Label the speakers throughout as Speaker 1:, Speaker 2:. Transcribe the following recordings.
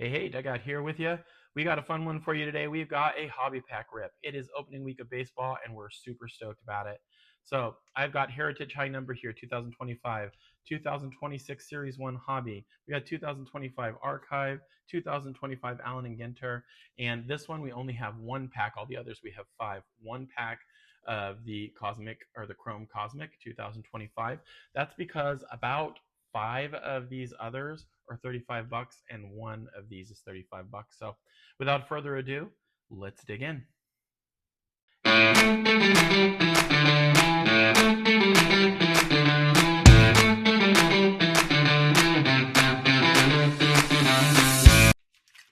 Speaker 1: Hey, Doug out here with you. We got a fun one for you today. We've got a hobby pack rip. It is opening week of baseball, and we're super stoked about it. So I've got Heritage High Number here, 2025, 2026 Series 1 Hobby. We got 2025 Archive, 2025 Allen and Ginter, and this one we only have one pack. All the others we have five. One pack of the Cosmic or the Chrome Cosmic 2025. That's because about five of these others are 35 bucks and one of these is 35 bucks. So without further ado, let's dig in.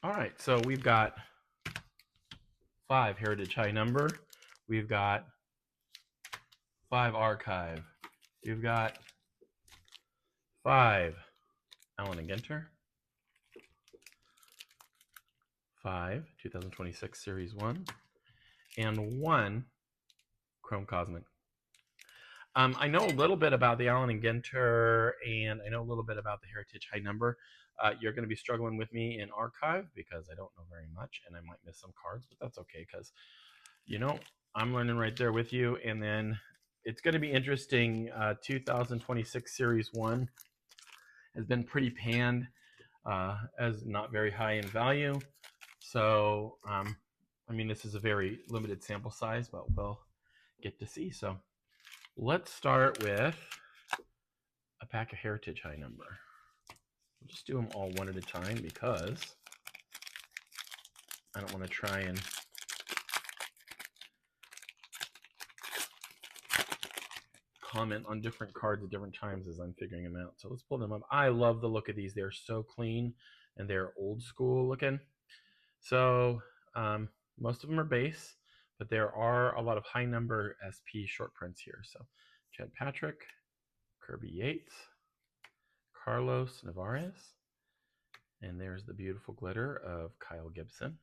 Speaker 1: All right, so we've got 5 Heritage High Number. We've got 5 Archive. We've got 5 Allen and Ginter. 5 2026 Series 1. And 1 Chrome Cosmic. I know a little bit about the Allen and Ginter, and I know a little bit about the Heritage High Number. You're going to be struggling with me in Archive because I don't know very much, and I might miss some cards, but that's okay because, I'm learning right there with you. And then it's going to be interesting. 2026 Series 1 has been pretty panned as not very high in value. So, this is a very limited sample size, but we'll get to see. So let's start with a pack of Heritage High Number. We'll just do them all one at a time because I don't want to try and comment on different cards at different times as I'm figuring them out. So let's pull them up. I love the look of these. They're so clean and they're old school looking. So most of them are base, but there are a lot of high number SP short prints here. So Chad Patrick, Kirby Yates, Carlos Nevarez, and there's the beautiful glitter of Kyle Gibson,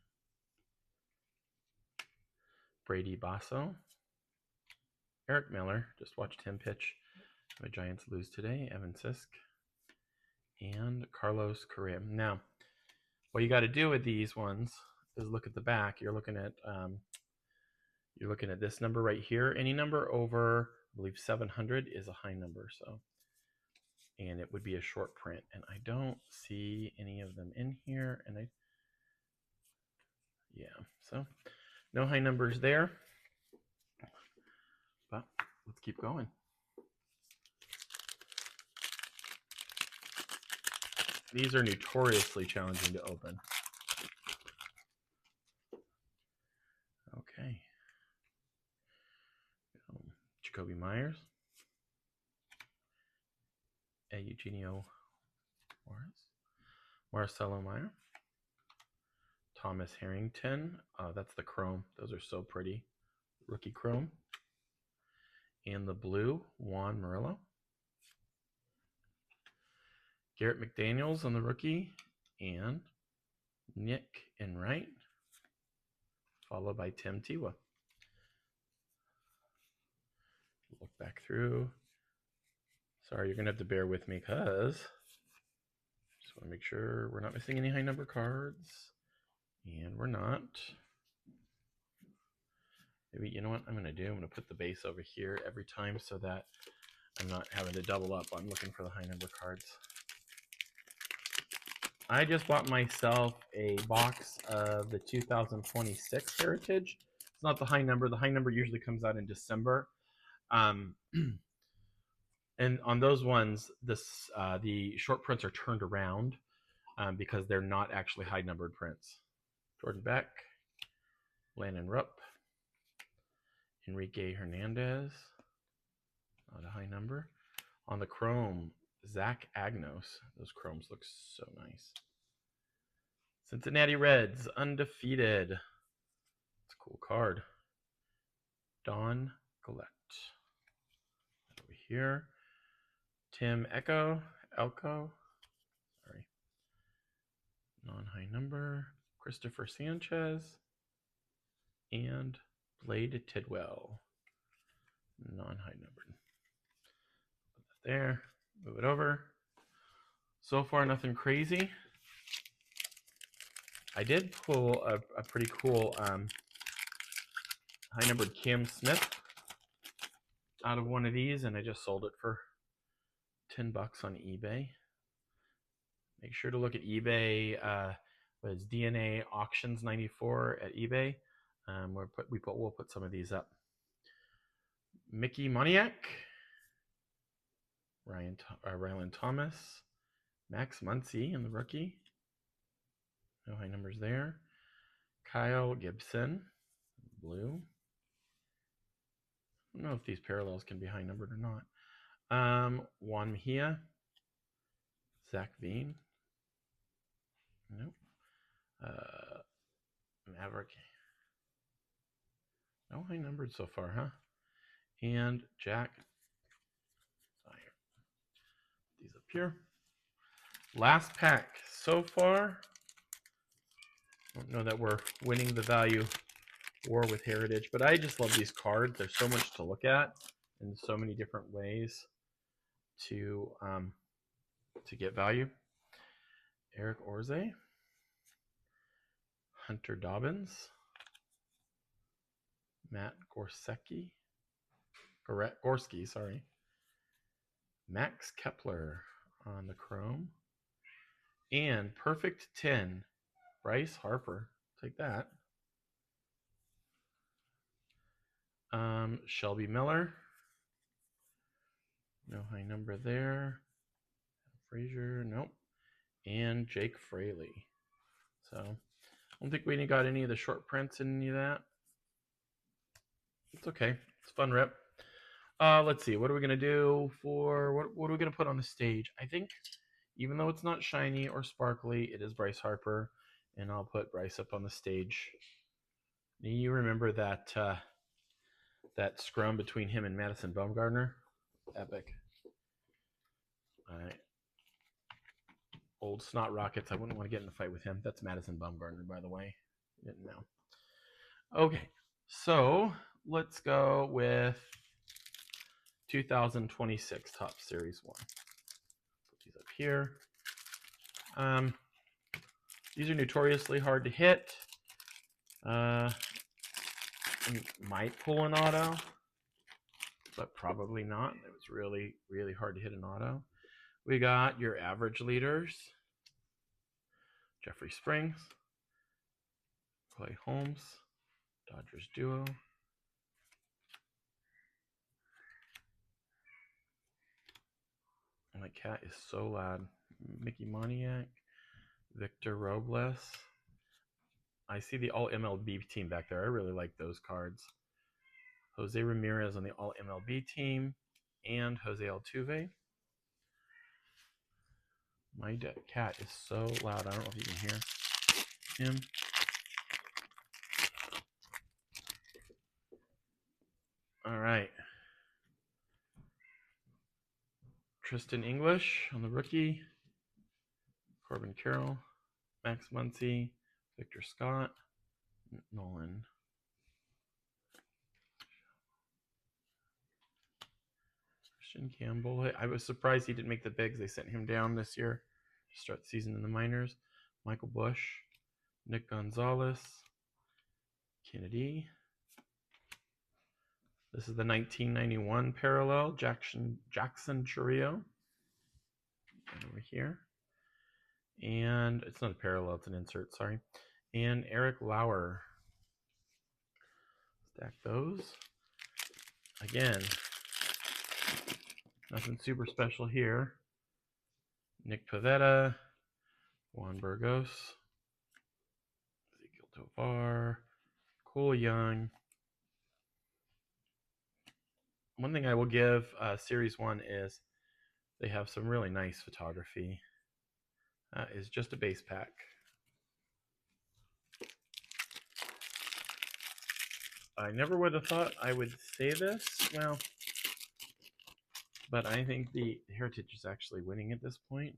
Speaker 1: Brady Basso, Eric Miller, just watched him pitch the Giants lose today, Evan Sisk, and Carlos Correa. Now, what you got to do with these ones is look at the back. You're looking at this number right here. Any number over, I believe 700 is a high number. So, and it would be a short print. And I don't see any of them in here. And so no high numbers there. But let's keep going. These are notoriously challenging to open. Okay. Jacoby Myers, Eugenio Marcelo Meyer, Thomas Harrington. That's the chrome. Those are so pretty. Rookie chrome. And the blue, Juan Murillo. Garrett McDaniels on the rookie. And Nick Enright. Followed by Tim Tiwa. Look back through. Sorry, you're going to have to bear with me because just want to make sure we're not missing any high number cards. And we're not. Maybe, you know what I'm going to do? I'm going to put the base over here every time so that I'm not having to double up on looking for the high number cards. I just bought myself a box of the 2026 Heritage. It's not the high number. The high number usually comes out in December. And on those ones, the short prints are turned around because they're not actually high numbered prints. Jordan Beck, Landon Rupp, Enrique Hernandez, not a high number. On the chrome, Zach Agnos. Those chromes look so nice. Cincinnati Reds, undefeated. It's a cool card. Don Gillette. Over here. Tim Elko. Sorry. Non-high number. Christopher Sanchez. And Blade Tidwell. Non-high numbered. Put that there. Move it over. So far, nothing crazy. I did pull a pretty cool high-numbered Cam Smith out of one of these, and I just sold it for $10 on eBay. Make sure to look at eBay. Was DNA Auctions 94 at eBay. We'll put some of these up. Mickey Moniak, Rylan Thomas, Max Muncy in the rookie. No high numbers there. Kyle Gibson, blue. I don't know if these parallels can be high numbered or not. Juan Mejia, Zach Veen. Nope. Maverick. No high numbered so far, huh? And Jack. These up here. Last pack so far. I don't know that we're winning the value war with Heritage, but I just love these cards. There's so much to look at and so many different ways to get value. Eric Orze, Hunter Dobbins, Matt Gorski, sorry. Max Kepler on the chrome. And perfect 10, Bryce Harper. Take that. Shelby Miller. No high number there. Frazier, nope. And Jake Fraley. So, I don't think we got any of the short prints in any of that. It's okay. It's a fun rip. Let's see. What are we going to do for... What are we going to put on the stage? I think, even though it's not shiny or sparkly, it is Bryce Harper. And I'll put Bryce up on the stage. You remember that that scrum between him and Madison Bumgarner? Epic. All right. Old Snot Rockets. I wouldn't want to get in a fight with him. That's Madison Bumgarner, by the way. Didn't know. Okay. So let's go with 2026 Topps Series 1. Put these up here. These are notoriously hard to hit. Might pull an auto, but probably not. It was really, really hard to hit an auto. We got your average leaders. Jeffrey Springs, Clay Holmes, Dodgers duo. My cat is so loud. Mickey Moniak, Victor Robles. I see the all MLB team back there. I really like those cards. Jose Ramirez on the all MLB team and Jose Altuve. My cat is so loud. I don't know if you can hear him. All right. Tristan English on the rookie. Corbin Carroll, Max Muncy, Victor Scott, Nolan. Christian Campbell. I was surprised he didn't make the bigs. They sent him down this year to start the season in the minors. Michael Bush, Nick Gonzalez, Kennedy. This is the 1991 parallel, Jackson Churio. Over here. And it's not a parallel, it's an insert, sorry. And Eric Lauer. Stack those. Again, nothing super special here. Nick Pivetta, Juan Burgos, Ezekiel Tovar, Cole Young. One thing I will give Series 1 is they have some really nice photography. Is just a base pack. I never would have thought I would say this, well, but I think the Heritage is actually winning at this point.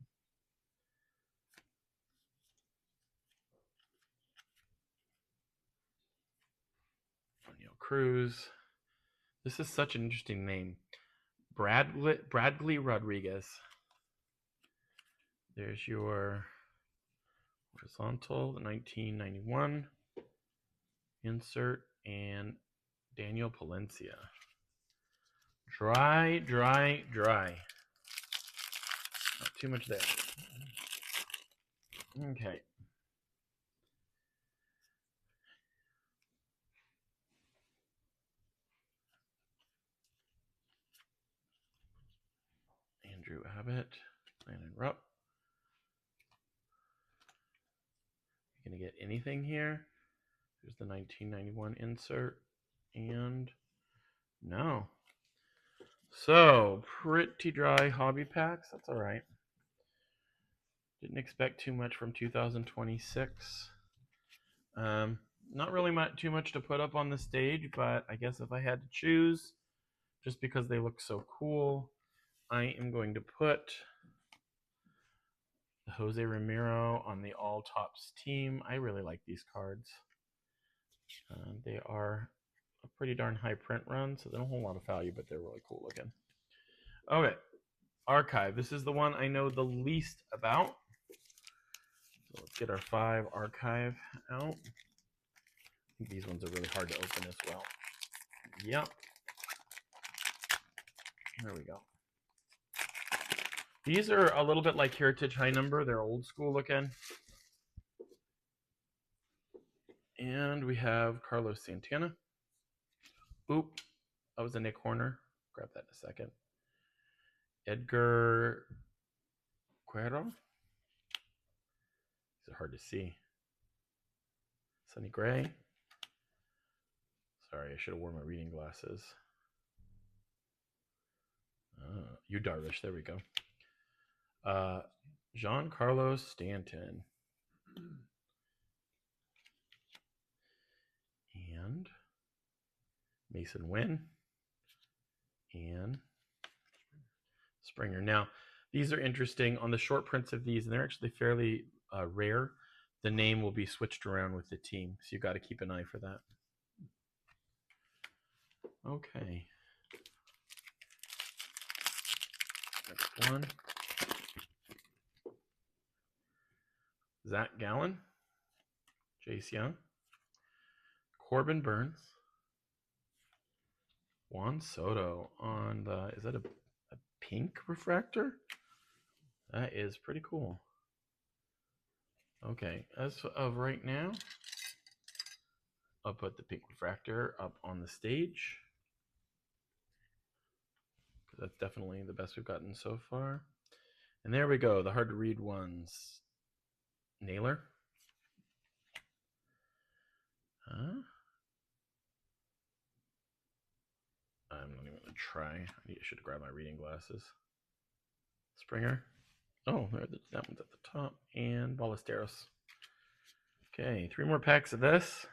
Speaker 1: O'Neill Cruz. This is such an interesting name. Bradley Rodriguez. There's your Horizontal, the 1991 insert, and Daniel Palencia. Dry, dry, dry. Not too much there. Okay. Andrew Abbott, Landon Rupp. You gonna get anything here? There's the 1991 insert, and no. So pretty dry hobby packs. That's all right. Didn't expect too much from 2026. Not really too much to put up on the stage, but I guess if I had to choose, just because they look so cool, I am going to put Jose Ramiro on the All Tops team. I really like these cards. They are a pretty darn high print run, so they don't hold a lot of value, but they're really cool looking. Okay, Archive. This is the one I know the least about. So let's get our 5 Archive out. I think these ones are really hard to open as well. Yep. There we go. These are a little bit like Heritage High Number. They're old school looking. And we have Carlos Santana. Oop, that was a Nick Horner. Grab that in a second. Edgar Cuero. These are hard to see. Sonny Gray. Sorry, I should have worn my reading glasses. You Darvish, there we go. Giancarlo Stanton. And Mason Wynn. And Springer. Now, these are interesting. On the short prints of these, and they're actually fairly rare, the name will be switched around with the team. So you've got to keep an eye for that. Okay. Next one. Zach Gallen. Jace Young. Corbin Burns. Juan Soto on the, is that a pink refractor? That is pretty cool. Okay, as of right now, I'll put the pink refractor up on the stage. That's definitely the best we've gotten so far. And there we go, the hard to read ones. Naylor. I'm not even going to try. I should have grabbed my reading glasses. Springer. Oh, that one's at the top. And Ballesteros. Okay, 3 more packs of this.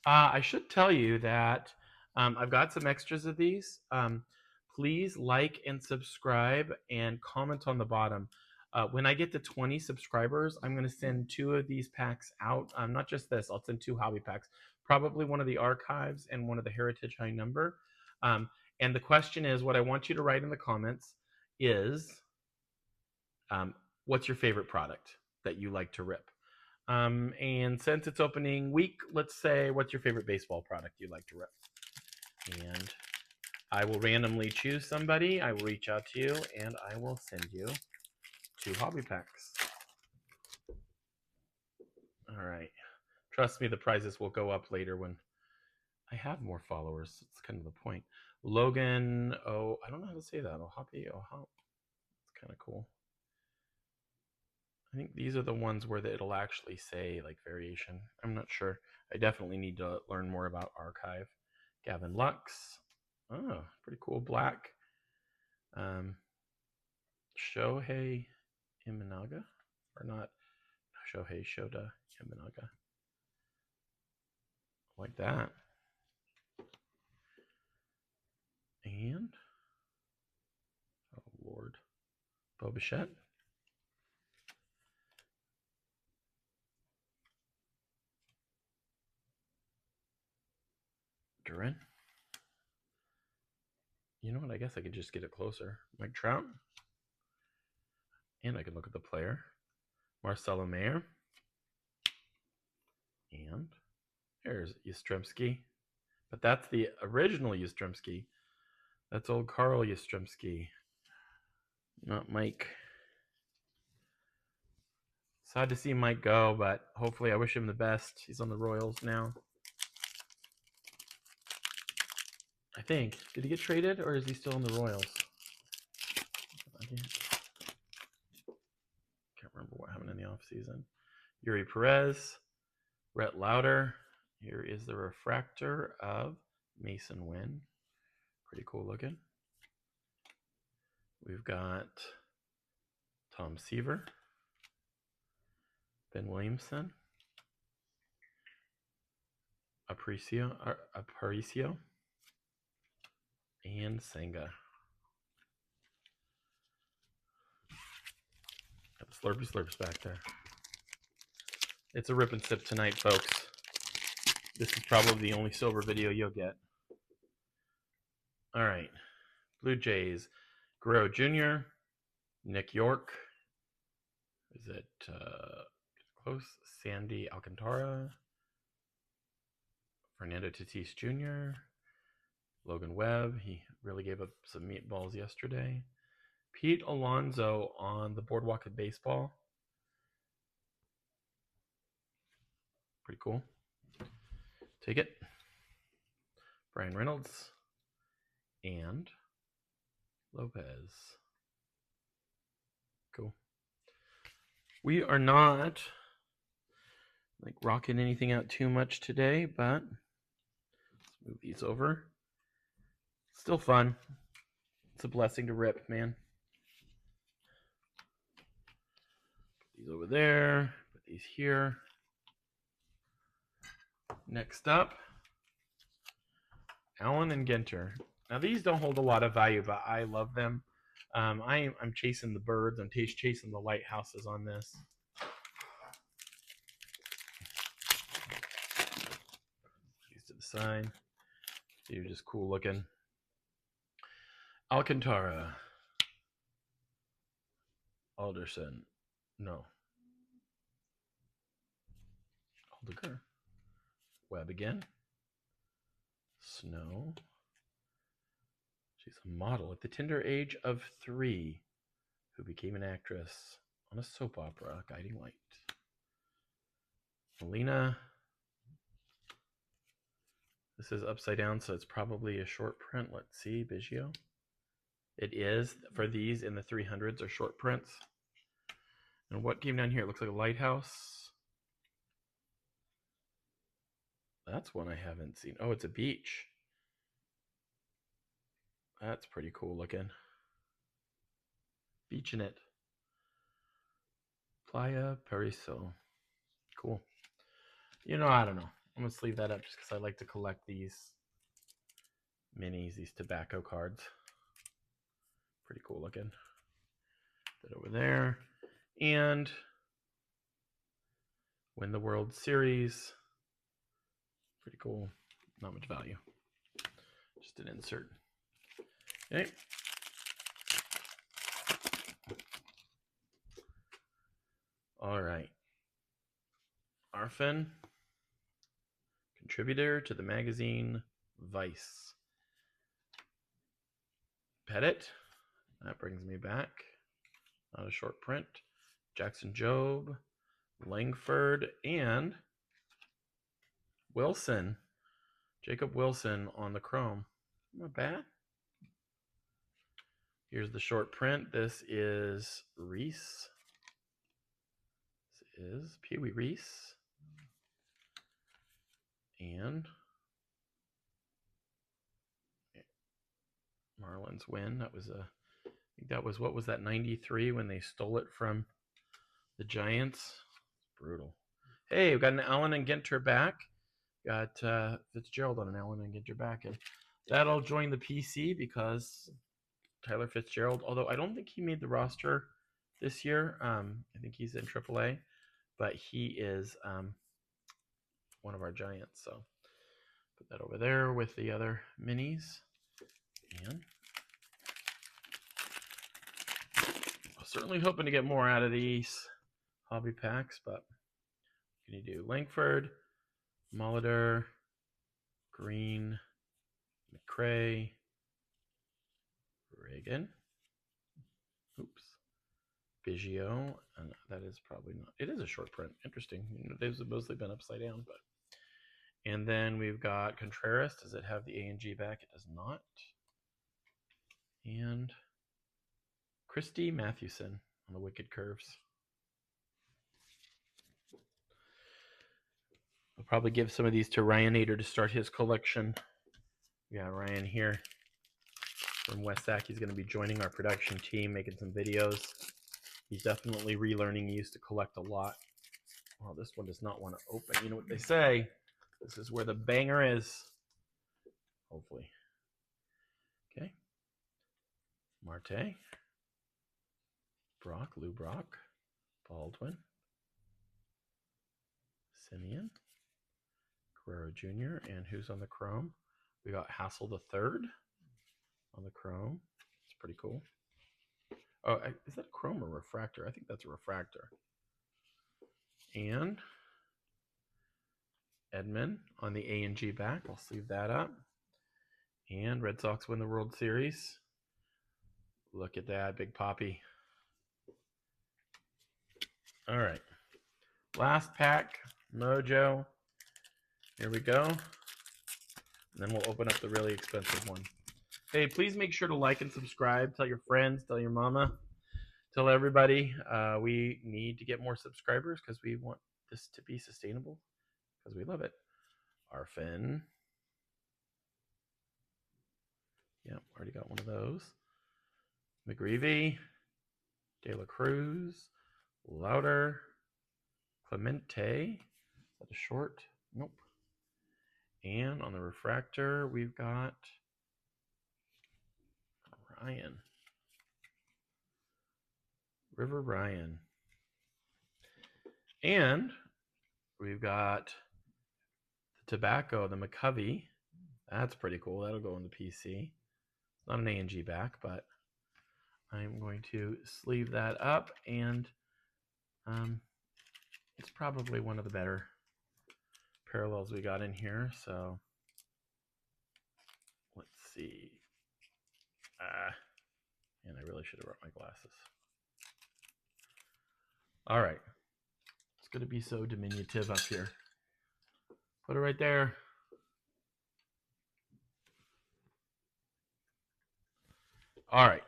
Speaker 1: I should tell you that I've got some extras of these. Please like and subscribe and comment on the bottom. When I get to 20 subscribers, I'm going to send 2 of these packs out. Not just this, I'll send 2 hobby packs. Probably one of the Archives and one of the Heritage High Number. And the question is, what I want you to write in the comments is, what's your favorite product that you like to rip? And since it's opening week, let's say, what's your favorite baseball product you like to rip? And I will randomly choose somebody. I will reach out to you, and I will send you 2 hobby packs. All right. Trust me, the prizes will go up later when I have more followers. It's kind of the point. Logan, I don't know how to say that. Ohapi, it's kind of cool. I think these are the ones where it'll actually say like variation. I'm not sure. I definitely need to learn more about Archive. Gavin Lux. Oh, pretty cool. Black. Shohei Imanaga. Or not Shohei, Shota Imanaga. Like that. And, oh Lord, Bo Bichette. Duran. You know what? I guess I could just get it closer. Mike Trout. And I can look at the player. Marcelo Mayer. And there's Yastrzemski. But that's the original Yastrzemski. That's old Carl Yastrzemski, not Mike. Sad to see Mike go, but hopefully I wish him the best. He's on the Royals now. I think. Did he get traded, or is he still in the Royals? Can't remember what happened in the offseason. Yuri Perez, Rhett Lauder. Here is the refractor of Mason Wynn. Pretty cool looking. We've got Tom Seaver, Ben Williamson, Aparicio, and Senga. Got the Slurpee Slurps back there. It's a rip and sip tonight, folks. This is probably the only silver video you'll get. All right. Blue Jays, Guerrero Jr., Nick York. Is it close? Sandy Alcantara, Fernando Tatis Jr., Logan Webb. He really gave up some meatballs yesterday. Pete Alonso on the Boardwalk of Baseball. Pretty cool. Take it. Brian Reynolds and Lopez. Cool. We are not like rocking anything out too much today, but let's move these over. Still fun. It's a blessing to rip, man. Put these over there. Put these here. Next up, Allen and Ginter. Now these don't hold a lot of value, but I love them. I'm chasing the birds. I'm chasing the lighthouses on this. These to the side. These are just cool looking. Alcantara. Alderson. No. Aldegar. Webb again. Snow. She's a model at the tender age of 3 who became an actress on a soap opera, Guiding Light. Melina. This is upside down, so it's probably a short print. Let's see, Biggio. It is. For these in the 300s are short prints. And what came down here? It looks like a lighthouse. That's one I haven't seen. Oh, it's a beach. That's pretty cool looking. Beach in it. Playa Paraiso. Cool. You know, I don't know. I'm going to leave that up just because I like to collect these minis, these tobacco cards. Pretty cool looking. That over there. And win the World Series. Pretty cool. Not much value. Just an insert. Okay. All right. Arfin, contributor to the magazine Vice. Pettit, that brings me back. Not a short print. Jackson Jobe, Langford, and Wilson. Jacob Wilson on the chrome. Not bad. Here's the short print. This is Reese. This is Pee Wee Reese. And Marlins win. That was I think that was, what was that, 93 when they stole it from the Giants? Brutal. Hey, we've got an Allen and Ginter back. Got Fitzgerald on an Allen and Ginter back. And that'll join the PC because Tyler Fitzgerald, although I don't think he made the roster this year. I think he's in AAA, but he is one of our Giants. So put that over there with the other minis. And I'm certainly hoping to get more out of these. hobby packs, but can you do Langford, Molitor, Green, McRae, Reagan, oops, Biggio, and that is probably not, it is a short print, interesting. They've mostly been upside down, but. And then we've got Contreras. Does it have the A and G back? It does not. And Christy Mathewson on the Wicked Curves. I'll probably give some of these to Ryanator to start his collection. Yeah, Ryan here from West Sac. He's going to be joining our production team, making some videos. He's definitely relearning. He used to collect a lot. Well, this one does not want to open. You know what they say? This is where the banger is. Hopefully. Okay. Marte. Brock, Lou Brock. Baldwin. Simeon. Guerrero Jr. And who's on the chrome? We got Hassel the Third on the chrome. It's pretty cool. Oh, is that a chrome or refractor? I think that's a refractor. And Edman on the A and G back. I'll sleeve that up. And Red Sox win the World Series. Look at that, Big Poppy. All right. Last pack, Mojo. Here we go. And then we'll open up the really expensive one. Hey, please make sure to like and subscribe. Tell your friends, tell your mama, tell everybody. We need to get more subscribers because we want this to be sustainable because we love it. Arfin. Yep, already got one of those. McGreevy. De La Cruz. Louder. Clemente. Is that a short? Nope. And on the refractor, we've got Ryan. River Ryan. And we've got the tobacco, the McCovey. That's pretty cool. That'll go in the PC. It's not an A&G back, but I'm going to sleeve that up, and it's probably one of the better parallels we got in here. So let's see. And I really should have brought my glasses. All right. It's going to be so diminutive up here. Put it right there. All right.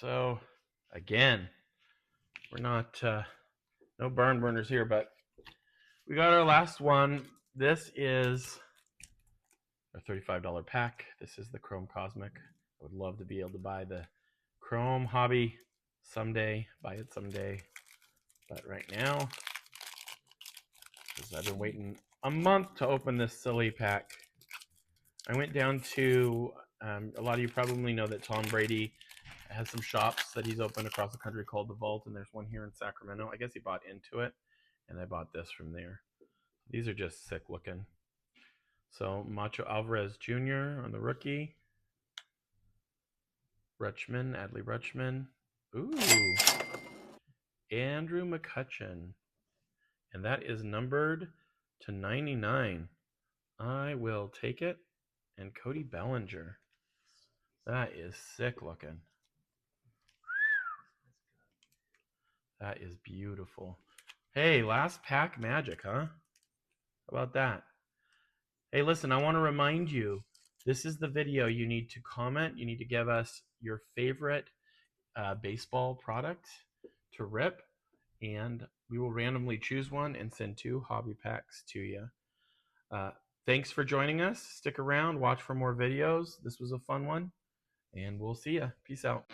Speaker 1: So again, we're not no barn burners here, but we got our last one. This is a $35 pack. This is the Chrome Cosmic. I would love to be able to buy the Chrome hobby someday, buy it someday. But right now, because I've been waiting a month to open this silly pack, I went down to, a lot of you probably know that Tom Brady has some shops that he's opened across the country called The Vault, and there's one here in Sacramento. I guess he bought into it, and I bought this from there. These are just sick looking. So Macho Alvarez Jr. on the rookie. Rutschman, Adley Rutschman. Ooh. Andrew McCutchen. And that is numbered to 99. I will take it. And Cody Bellinger. That is sick looking. That is beautiful. Hey, last pack magic, huh? How about that? Hey, listen, I want to remind you, this is the video. You need to comment. You need to give us your favorite baseball product to rip, and we will randomly choose one and send 2 hobby packs to you. Thanks for joining us. Stick around. Watch for more videos. This was a fun one, and we'll see ya. Peace out.